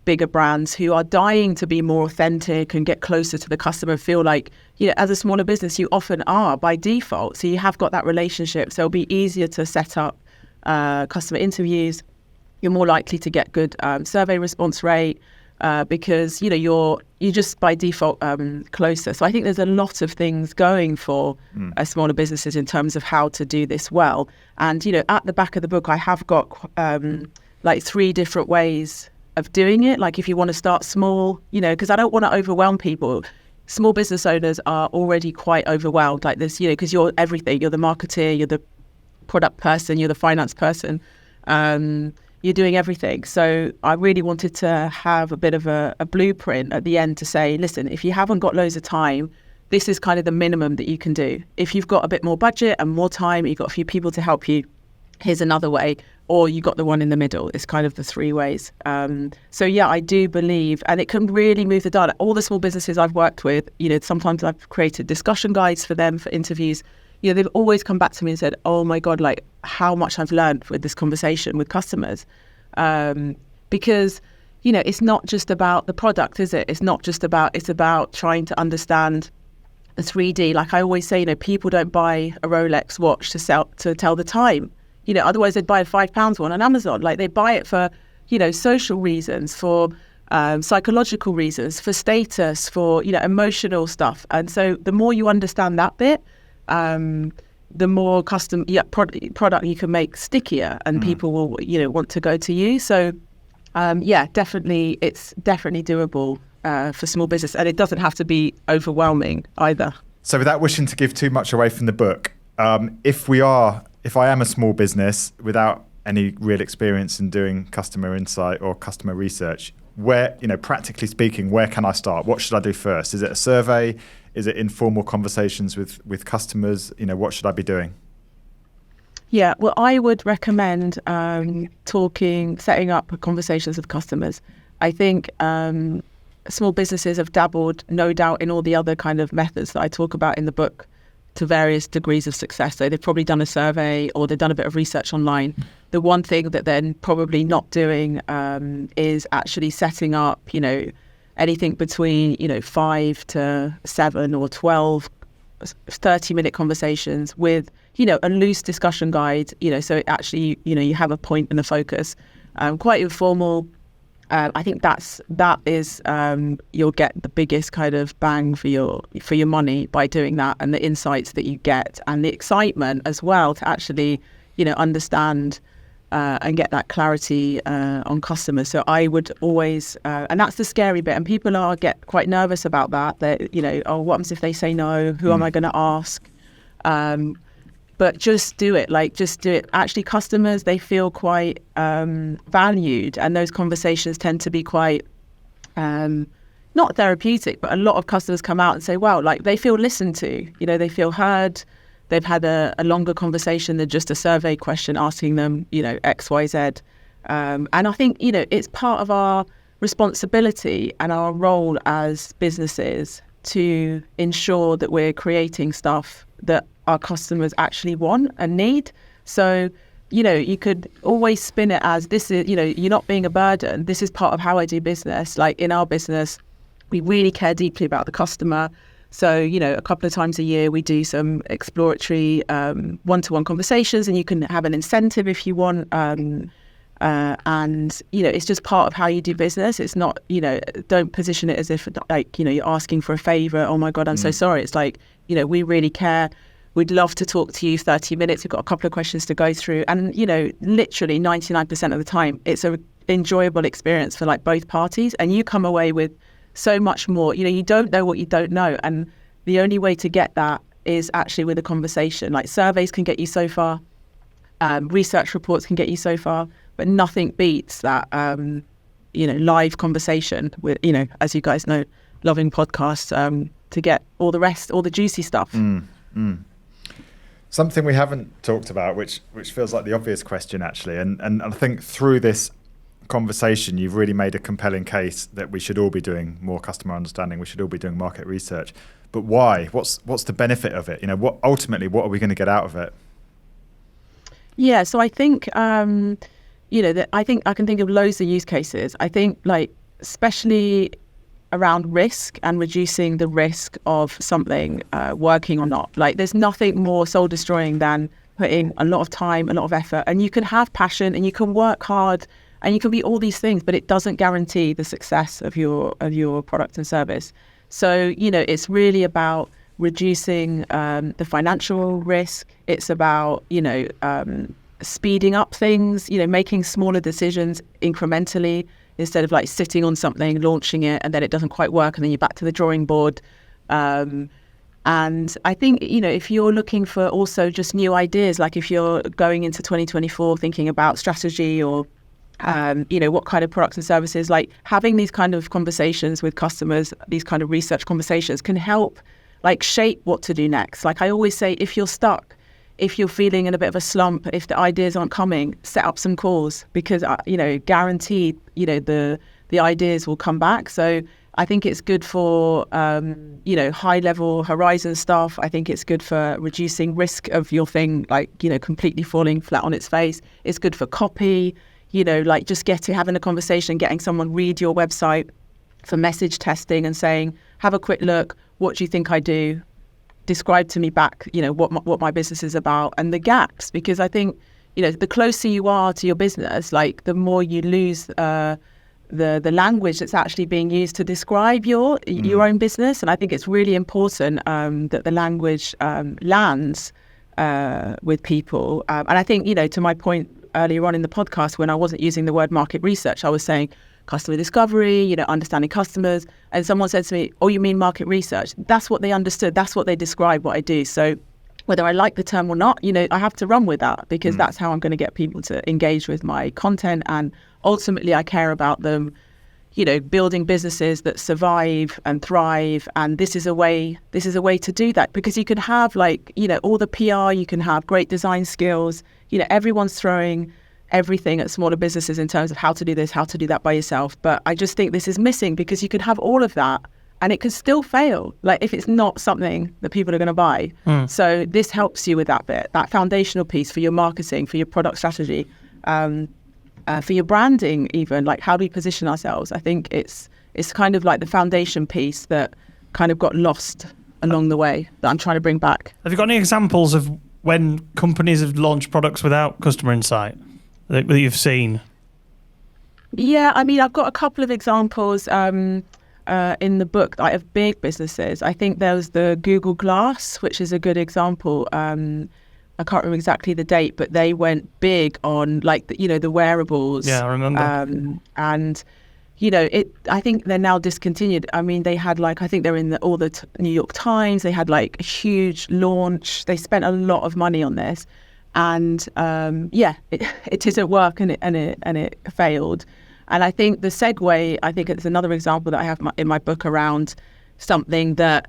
bigger brands who are dying to be more authentic and get closer to the customer, feel like, as a smaller business, you often are by default. So you have got that relationship. So it'll be easier to set up customer interviews. You're more likely to get good survey response rate because, you're just by default closer. So I think there's a lot of things going for smaller businesses in terms of how to do this well. And, at the back of the book, I have got 3 different ways of doing it. Like if you want to start small, because I don't want to overwhelm people. Small business owners are already quite overwhelmed like this, because you're everything. You're the marketer, you're the product person, you're the finance person. You're doing everything. So I really wanted to have a bit of a blueprint at the end to say, listen, if you haven't got loads of time, this is kind of the minimum that you can do. If you've got a bit more budget and more time, you've got a few people to help you, here's another way. Or you got the one in the middle. It's kind of the 3 ways. So yeah, I do believe, and it can really move the dial. All the small businesses I've worked with, sometimes I've created discussion guides for them for interviews. They've always come back to me and said, oh my God, like how much I've learned with this conversation with customers. Because, it's not just about the product, is it? It's about trying to understand the 3D. Like I always say, people don't buy a Rolex watch to tell the time. Otherwise they'd buy a £5 one on Amazon. Like they buy it for, social reasons, for psychological reasons, for status, for, emotional stuff. And so the more you understand that bit, the more custom product you can make stickier and people will, want to go to you. So, definitely, it's definitely doable for small business. And it doesn't have to be overwhelming either. So without wishing to give too much away from the book, if I am a small business without any real experience in doing customer insight or customer research, where, practically speaking, where can I start? What should I do first? Is it a survey? Is it informal conversations with customers? What should I be doing? Yeah, well, I would recommend setting up conversations with customers. I think small businesses have dabbled, no doubt, in all the other kind of methods that I talk about in the book to various degrees of success. So they've probably done a survey or they've done a bit of research online. The one thing that they're probably not doing is actually setting up, anything between, 5 to 7 or 12 30-minute conversations with, a loose discussion guide, so it actually, you have a point and a focus, quite informal. I think that is you'll get the biggest kind of bang for your money by doing that, and the insights that you get and the excitement as well to actually, understand and get that clarity on customers. So I would always, and that's the scary bit, and people get quite nervous about that. That what happens if they say no? Who am I going to ask? but just do it. Like, just do it. Actually, customers, they feel quite valued, and those conversations tend to be quite not therapeutic, but a lot of customers come out and say, wow, like they feel listened to, they feel heard. They've had a longer conversation than just a survey question asking them, X, Y, Z. And I think, it's part of our responsibility and our role as businesses to ensure that we're creating stuff that our customers actually want and need. So, you could always spin it as this is, you're not being a burden. This is part of how I do business. Like in our business, we really care deeply about the customer. So, a couple of times a year, we do some exploratory one-to-one conversations, and you can have an incentive if you want. And, it's just part of how you do business. It's not, don't position it as if like, you're asking for a favor. Oh my God, I'm so sorry. It's like, we really care. We'd love to talk to you 30 minutes. We've got a couple of questions to go through. And, literally 99% of the time, it's an enjoyable experience for like both parties. And you come away with so much more. You don't know what you don't know. And the only way to get that is actually with a conversation. Like surveys can get you so far. Research reports can get you so far. But nothing beats that, live conversation with, as you guys know, loving podcasts to get all the rest, all the juicy stuff. Something we haven't talked about, which feels like the obvious question, actually. And I think through this conversation, you've really made a compelling case that we should all be doing more customer understanding. We should all be doing market research. But why? What's the benefit of it? What are we going to get out of it? Yeah, so I think, that I think I can think of loads of use cases. I think like, especially around risk and reducing the risk of something working or not. Like there's nothing more soul destroying than putting a lot of time, a lot of effort, and you can have passion and you can work hard and you can be all these things, but it doesn't guarantee the success of your product and service. So, it's really about reducing the financial risk. It's about, speeding up things, making smaller decisions incrementally instead of like sitting on something, launching it, and then it doesn't quite work, and then you're back to the drawing board. And I think, if you're looking for also just new ideas, like if you're going into 2024 thinking about strategy or, what kind of products and services, like having these kind of conversations with customers, these kind of research conversations can help like shape what to do next. Like I always say, if you're stuck, if you're feeling in a bit of a slump, if the ideas aren't coming, set up some calls because, guaranteed, the ideas will come back. So I think it's good for, high level horizon stuff. I think it's good for reducing risk of your thing, like, completely falling flat on its face. It's good for copy, like just having a conversation, getting someone read your website for message testing and saying, have a quick look. What do you think I do? Describe to me back, what my business is about and the gaps, because I think, the closer you are to your business, like the more you lose the language that's actually being used to describe your own business. And I think it's really important that the language lands with people. And I think, to my point earlier on in the podcast, when I wasn't using the word market research, I was saying customer discovery, understanding customers. And someone said to me, oh, you mean market research? That's what they understood. That's what they describe what I do. So whether I like the term or not, I have to run with that because that's how I'm going to get people to engage with my content. And ultimately, I care about them, building businesses that survive and thrive. And this is a way to do that, because you can have all the PR, you can have great design skills. Everyone's throwing everything at smaller businesses in terms of how to do this, how to do that by yourself. But I just think this is missing, because you could have all of that and it could still fail, like if it's not something that people are going to buy. So this helps you with that bit, that foundational piece for your marketing, for your product strategy, for your branding even, like how do we position ourselves? I think it's kind of like the foundation piece that kind of got lost along the way that I'm trying to bring back. Have you got any examples of when companies have launched products without customer insight that you've seen? Yeah, I mean, I've got a couple of examples in the book that of big businesses. I think there was the Google Glass, which is a good example. I can't remember exactly the date, but they went big on the wearables. Yeah, I remember. And I think they're now discontinued. I mean, they had I think they're in all the New York Times. They had a huge launch. They spent a lot of money on this, and it didn't work, and it failed. And I think the Segway, I think it's another example that I have in my book around something that,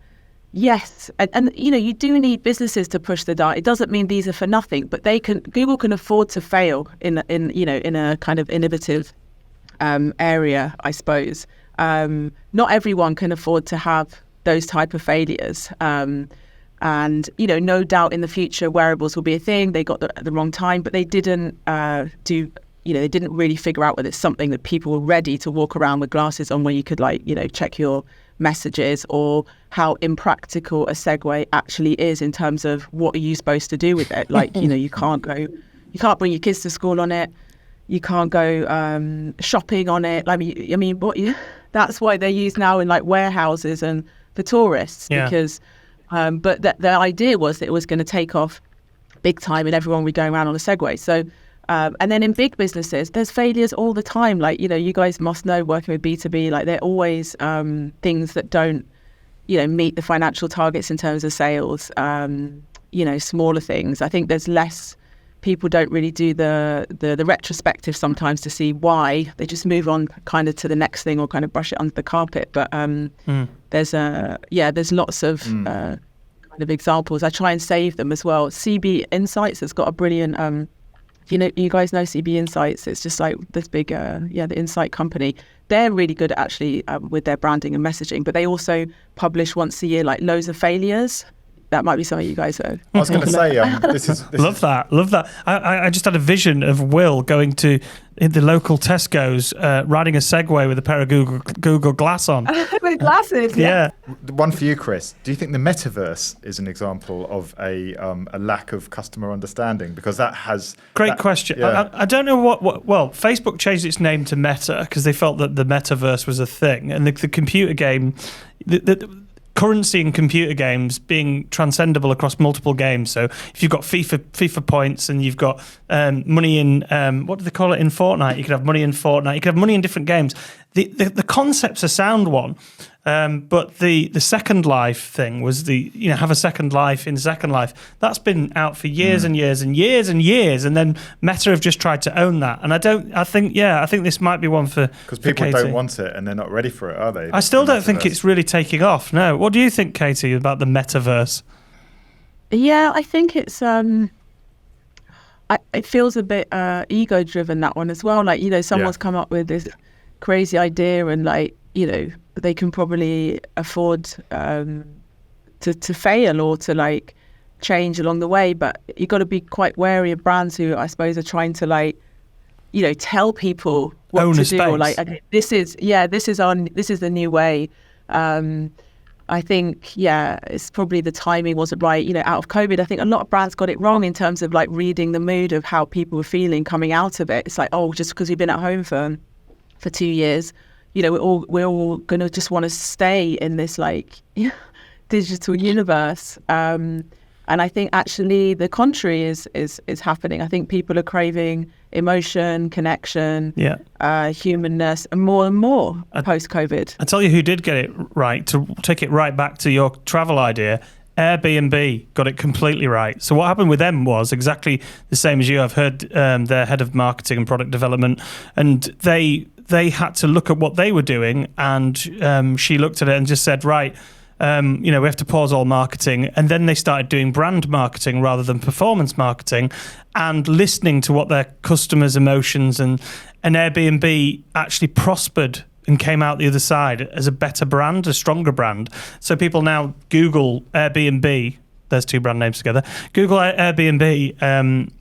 yes, and you do need businesses to push the dial. It doesn't mean these are for nothing, but Google can afford to fail in a kind of innovative area, I suppose. Not everyone can afford to have those type of failures. And, no doubt in the future, wearables will be a thing. They got the wrong time, but they didn't they didn't really figure out whether it's something that people were ready to walk around with glasses on where you could check your messages, or how impractical a Segway actually is in terms of what are you supposed to do with it. You can't bring your kids to school on it. You can't go shopping on it. That's why they're used now in warehouses and for tourists, because but the idea was that it was going to take off big time and everyone would be going around on a Segway. So and then in big businesses, there's failures all the time. You guys must know, working with B2B, there are always things that don't meet the financial targets in terms of sales. Smaller things. I think there's less. People don't really do the retrospective sometimes to see why. They just move on kind of to the next thing, or kind of brush it under the carpet. But there's lots of kind of examples. I try and save them as well. CB Insights has got a brilliant. You guys know CB Insights. It's just this big, the insight company. They're really good actually with their branding and messaging. But they also publish once a year loads of failures. That might be something you guys heard. I was going to say, love that. I just had a vision of Will going to the local Tesco's, riding a Segway with a pair of Google Glass on. With glasses, yeah. One for you, Chris. Do you think the metaverse is an example of a lack of customer understanding? Because that has... Great question. Yeah. I don't know well, Facebook changed its name to Meta because they felt that the metaverse was a thing. And the computer game... The currency in computer games being transcendable across multiple games. So if you've got FIFA points and you've got money in what do they call it in Fortnite? You could have money in Fortnite. You could have money in different games. The concept's a sound one, but the Second Life thing was have a second life in Second Life. That's been out for years and years and years and years, and then Meta have just tried to own that. And I think this might be one for because people Katie. don't want it and they're not ready for it, are they? I still don't think it's really taking off. No, what do you think, Katie, about the metaverse? Yeah, I think it's it feels a bit ego driven, that one as well. Someone's come up with this crazy idea, and they can probably afford to fail or to change along the way. But you've got to be quite wary of brands who I suppose are trying to tell people what own to a do, space. or okay, this is the new way. I think, it's probably the timing wasn't right. Out of COVID, I think a lot of brands got it wrong in terms of reading the mood of how people were feeling coming out of it. It's just because we've been at home for 2 years, we're all going to just want to stay in this digital universe. And I think actually the contrary is happening. I think people are craving emotion, connection, humanness, and more post-COVID. I tell you who did get it right, to take it right back to your travel idea. Airbnb got it completely right. So what happened with them was exactly the same as you. I've heard their head of marketing and product development, and they had to look at what they were doing, and she looked at it and just said, right, we have to pause all marketing. And then they started doing brand marketing rather than performance marketing, and listening to what their customers' emotions, and Airbnb actually prospered and came out the other side as a better brand, a stronger brand. So people now Google Airbnb. There's two brand names together. Google Airbnb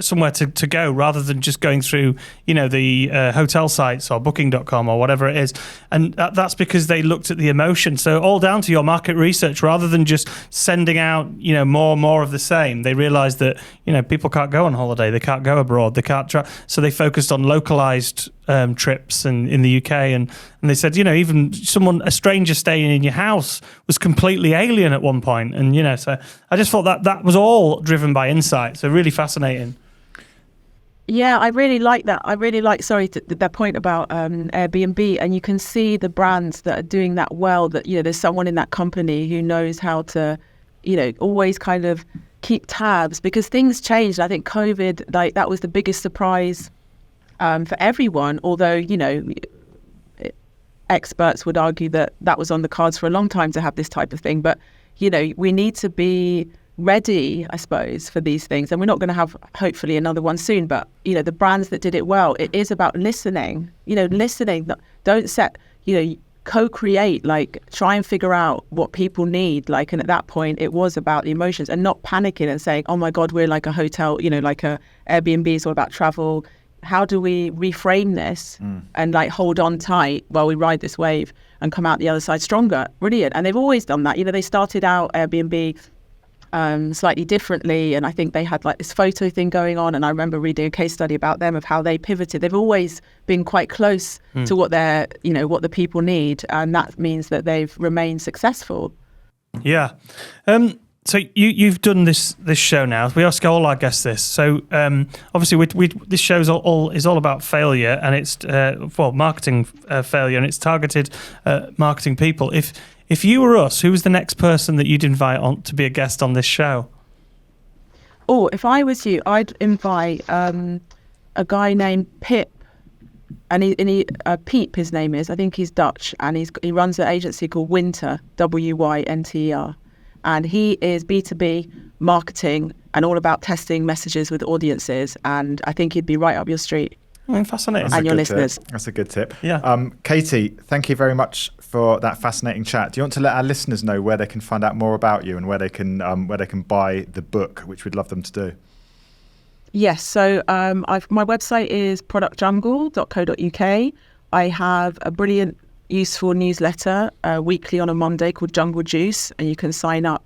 somewhere to go, rather than just going through the hotel sites or booking.com or whatever it is. And that's because they looked at the emotion. So all down to your market research, rather than just sending out more of the same. They realized that people can't go on holiday, they can't go abroad, they can't so they focused on localized trips in the UK, and they said even a stranger staying in your house was completely alien at one point. And so I just thought that was all driven by insight. So really fascinating. Yeah, I really like that. I really like, that point about Airbnb. And you can see the brands that are doing that well, that, there's someone in that company who knows how to, always kind of keep tabs, because things changed. I think COVID, that was the biggest surprise for everyone, although, experts would argue that was on the cards for a long time to have this type of thing. But, we need to be ready, I suppose, for these things. And we're not going to have, hopefully, another one soon. But, the brands that did it well, it is about listening, listening. Don't set, co-create, try and figure out what people need. And at that point, it was about the emotions and not panicking and saying, oh, my God, we're like a hotel, like a Airbnb is all about travel. How do we reframe this and hold on tight while we ride this wave and come out the other side stronger? Brilliant. And they've always done that. They started out Airbnb slightly differently, and I think they had this photo thing going on, and I remember reading a case study about them of how they pivoted. They've always been quite close to what they're, what the people need, and that means that they've remained successful. Yeah. So you've done this show now. We ask all our guests this. So obviously, we this show is all about failure, and it's marketing failure, and it's targeted marketing people. If you were us, who was the next person that you'd invite on to be a guest on this show? Oh, if I was you, I'd invite a guy named Pip, and he Peep, his name is. I think he's Dutch, and he runs an agency called Winter, Wynter. And he is B2B marketing and all about testing messages with audiences. And I think he'd be right up your street. Fascinating. And your listeners. That's a good tip. Yeah. Katie, thank you very much for that fascinating chat. Do you want to let our listeners know where they can find out more about you and where they can buy the book, which we'd love them to do? Yes. So my website is productjungle.co.uk. I have a brilliant, useful newsletter weekly on a Monday called Jungle Juice, and you can sign up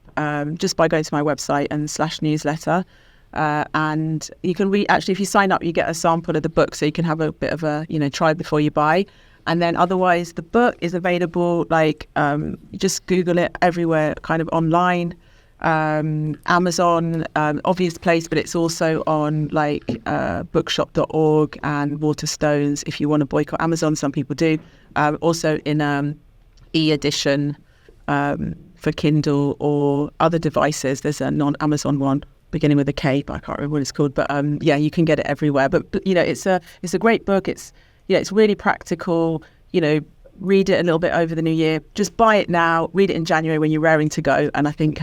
just by going to my website and /newsletter. And you can read, actually, if you sign up, you get a sample of the book, so you can have a bit of a, try before you buy. And then otherwise, the book is available, you just Google it everywhere, kind of online. Amazon, obvious place, but it's also on bookshop.org and Waterstones if you want to boycott Amazon. Some people do. Also in e-edition for Kindle or other devices. There's a non-Amazon one beginning with a K, but I can't remember what it's called. But you can get it everywhere. But it's a great book. It's really practical. Read it a little bit over the new year. Just buy it now. Read it in January when you're raring to go, and I think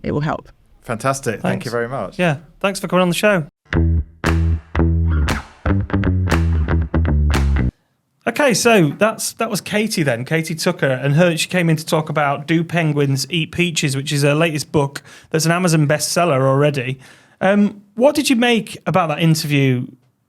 it will help. Fantastic. Thanks. Thank you very much. Yeah. Thanks for coming on the show. Okay, so that was Katie then, Katie Tucker, and she came in to talk about Do Penguins Eat Peaches, which is her latest book that's an Amazon bestseller already. What did you make about that interview,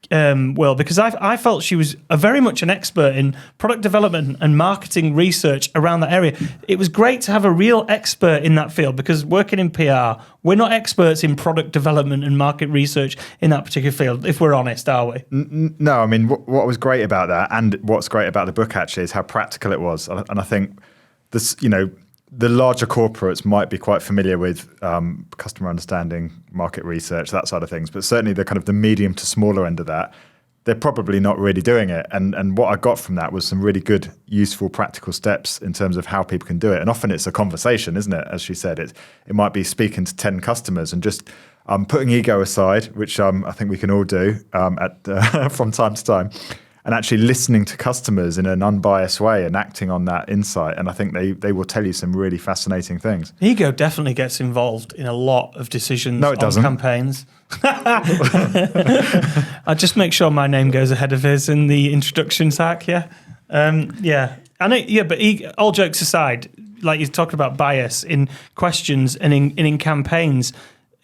Will? Because I felt she was very much an expert in product development and marketing research around that area. It was great to have a real expert in that field, because working in PR, we're not experts in product development and market research in that particular field, if we're honest, are we? No, I mean, what was great about that, and what's great about the book actually, is how practical it was. And I think this, the larger corporates might be quite familiar with customer understanding, market research, that side of things, but certainly the kind of the medium to smaller end of that, they're probably not really doing it. And what I got from that was some really good, useful, practical steps in terms of how people can do it. And often it's a conversation, isn't it? As she said, it might be speaking to 10 customers and just putting ego aside, which I think we can all do from time to time, and actually listening to customers in an unbiased way and acting on that insight. And I think they will tell you some really fascinating things. Ego definitely gets involved in a lot of decisions on campaigns. I'll just make sure my name goes ahead of his in the introduction, Zach, yeah? Yeah. I know, yeah, but all jokes aside, like you're talking about bias in questions and in campaigns,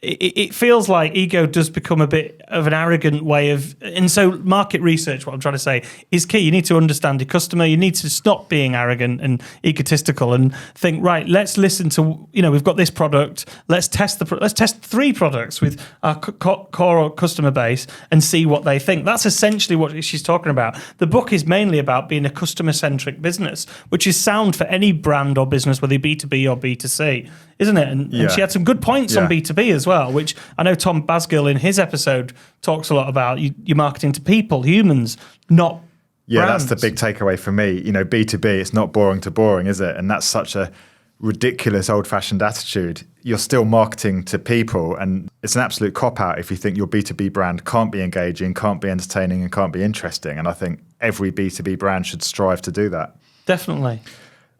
it feels like ego does become a bit of an arrogant way of, and so market research, what I'm trying to say, is key. You need to understand your customer. You need to stop being arrogant and egotistical and think, right, let's listen to, we've got this product. Let's test 3 products with our core customer base and see what they think. That's essentially what she's talking about. The book is mainly about being a customer-centric business, which is sound for any brand or business, whether B2B or B2C, isn't it? And she had some good points on B2B as well, which I know Tom Basgill in his episode talks a lot about. You're marketing to people, humans, not brands. That's the big takeaway for me. B2B, it's not boring to boring, is it? And that's such a ridiculous old-fashioned attitude. You're still marketing to people, and it's an absolute cop-out if you think your B2B brand can't be engaging, can't be entertaining, and can't be interesting. And I think every B2B brand should strive to do that. Definitely.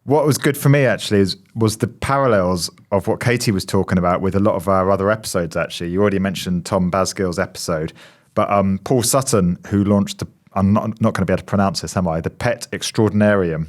What was good for me, actually, was the parallels of what Katie was talking about with a lot of our other episodes, actually. You already mentioned Tom Basgill's episode, but Paul Sutton, who launched, I'm not going to be able to pronounce this, am I? The Pet Extraordinarium.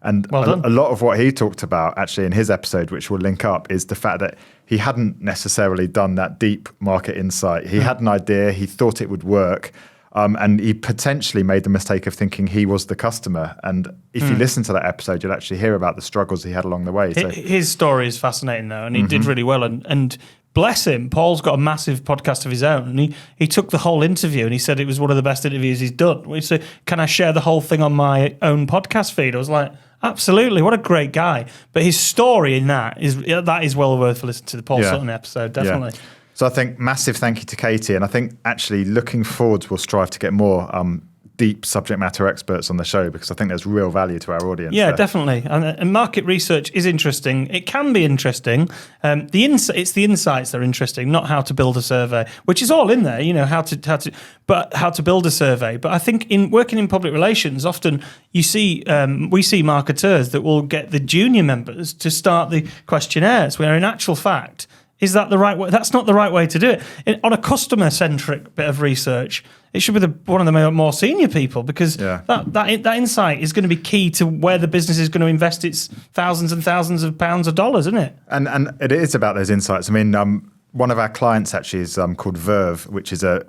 And a lot of what he talked about, actually, in his episode, which we'll link up, is the fact that he hadn't necessarily done that deep market insight. He had an idea, he thought it would work, and he potentially made the mistake of thinking he was the customer. And if you listen to that episode, you'll actually hear about the struggles he had along the way. So his story is fascinating, though, and he did really well. And bless him, Paul's got a massive podcast of his own, and he took the whole interview and he said it was one of the best interviews he's done. He said, "Can I share the whole thing on my own podcast feed?" I was like, absolutely, what a great guy. But his story in that is well worth listening to the Paul Sutton episode, definitely. Yeah. So I think massive thank you to Katie, and I think actually looking forwards we'll strive to get more deep subject matter experts on the show, because I think there's real value to our audience. Yeah, there. Definitely. And market research is interesting. It can be interesting. It's the insights that are interesting, not how to build a survey, which is all in there. How to build a survey. But I think in working in public relations, often we see marketers that will get the junior members to start the questionnaires, where in actual fact, is that the right way? That's not the right way to do it. On a customer-centric bit of research, it should be one of the more senior people, because that insight is going to be key to where the business is going to invest its thousands and thousands of pounds or dollars, isn't it? And it is about those insights. I mean, one of our clients actually is called Verve, which is a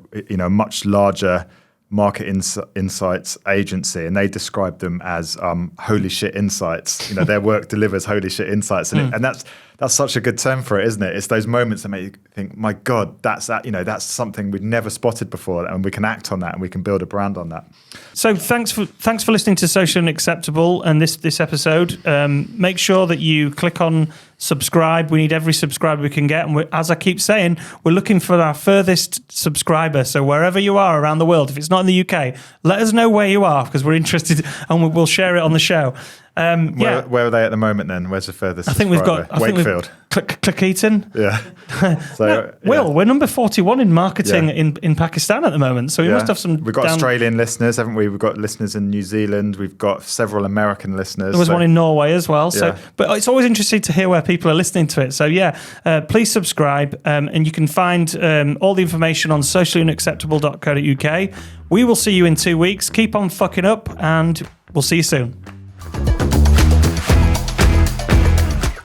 much larger market insights agency, and they describe them as holy shit insights. Their work delivers holy shit insights, and that's such a good term for it, isn't it? It's those moments that make you think, my God, that's something we'd never spotted before, and we can act on that, and we can build a brand on that. So thanks for listening to Social and Acceptable and this episode. Make sure that you click on subscribe. We need every subscriber we can get, and as I keep saying, we're looking for our furthest subscriber. So wherever you are around the world, if it's not in the UK, let us know where you are, because we're interested, and we'll share it on the show. Where are they at the moment then? Where's the furthest? I think we've got Wakefield. Clickeaton. Yeah. So we're number 41 in marketing in Pakistan at the moment. So we must have some. We've got Australian listeners, haven't we? We've got listeners in New Zealand. We've got several American listeners. There was one in Norway as well. So, but it's always interesting to hear where people are listening to it. So please subscribe, and you can find all the information on sociallyunacceptable.co.uk. We will see you in 2 weeks. Keep on fucking up, and we'll see you soon.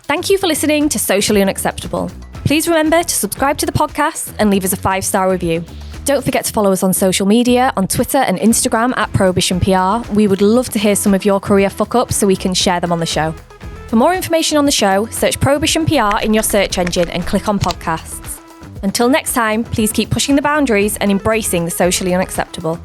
Thank you for listening to Socially Unacceptable. Please remember to subscribe to the podcast and leave us a 5-star review. Don't forget to follow us on social media, on Twitter and Instagram at ProhibitionPR. We would love to hear some of your career fuck-ups so we can share them on the show. For more information on the show, search ProhibitionPR in your search engine and click on podcasts. Until next time, please keep pushing the boundaries and embracing the socially unacceptable.